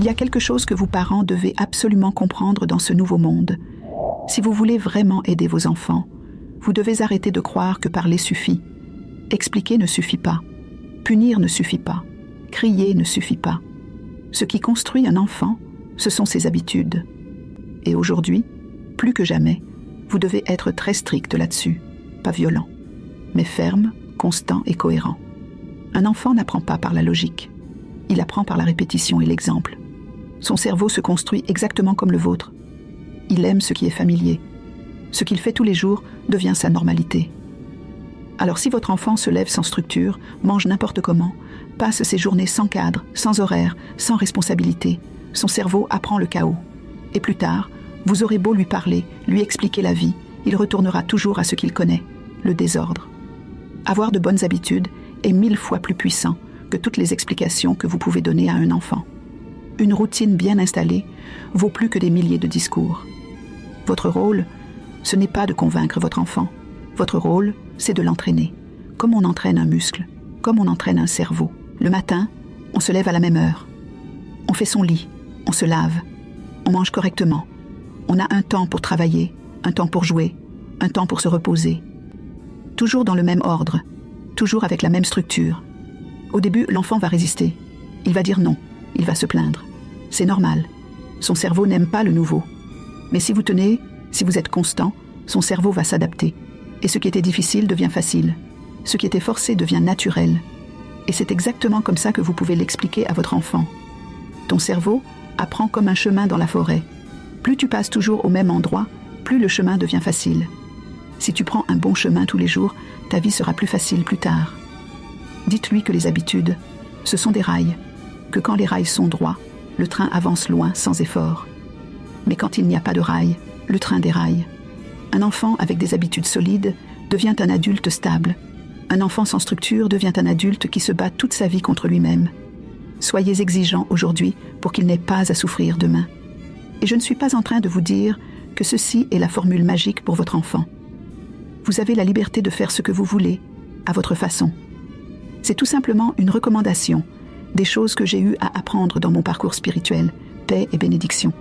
Il y a quelque chose que vous parents devez absolument comprendre dans ce nouveau monde. Si vous voulez vraiment aider vos enfants, vous devez arrêter de croire que parler suffit. Expliquer ne suffit pas. Punir ne suffit pas. Crier ne suffit pas. Ce qui construit un enfant, ce sont ses habitudes. Et aujourd'hui, plus que jamais, vous devez être très strict là-dessus, pas violent, mais ferme, constant et cohérent. Un enfant n'apprend pas par la logique. Il apprend par la répétition et l'exemple. Son cerveau se construit exactement comme le vôtre. Il aime ce qui est familier. Ce qu'il fait tous les jours devient sa normalité. Alors si votre enfant se lève sans structure, mange n'importe comment, passe ses journées sans cadre, sans horaire, sans responsabilité, son cerveau apprend le chaos. Et plus tard, vous aurez beau lui parler, lui expliquer la vie, il retournera toujours à ce qu'il connaît, le désordre. Avoir de bonnes habitudes est 1000 fois plus puissant que toutes les explications que vous pouvez donner à un enfant. Une routine bien installée vaut plus que des milliers de discours. Votre rôle, ce n'est pas de convaincre votre enfant. Votre rôle, c'est de l'entraîner, comme on entraîne un muscle, comme on entraîne un cerveau. Le matin, on se lève à la même heure. On fait son lit, on se lave, on mange correctement. On a un temps pour travailler, un temps pour jouer, un temps pour se reposer. Toujours dans le même ordre, toujours avec la même structure. Au début, l'enfant va résister. Il va dire non, il va se plaindre. C'est normal. Son cerveau n'aime pas le nouveau. Mais si vous tenez, si vous êtes constant, son cerveau va s'adapter. Et ce qui était difficile devient facile. Ce qui était forcé devient naturel. Et c'est exactement comme ça que vous pouvez l'expliquer à votre enfant. Ton cerveau apprend comme un chemin dans la forêt. Plus tu passes toujours au même endroit, plus le chemin devient facile. Si tu prends un bon chemin tous les jours, ta vie sera plus facile plus tard. Dites-lui que les habitudes, ce sont des rails, que quand les rails sont droits, le train avance loin sans effort. Mais quand il n'y a pas de rails, le train déraille. Un enfant avec des habitudes solides devient un adulte stable. Un enfant sans structure devient un adulte qui se bat toute sa vie contre lui-même. Soyez exigeants aujourd'hui pour qu'il n'ait pas à souffrir demain. Et je ne suis pas en train de vous dire que ceci est la formule magique pour votre enfant. Vous avez la liberté de faire ce que vous voulez, à votre façon. C'est tout simplement une recommandation, des choses que j'ai eu à apprendre dans mon parcours spirituel, paix et bénédiction.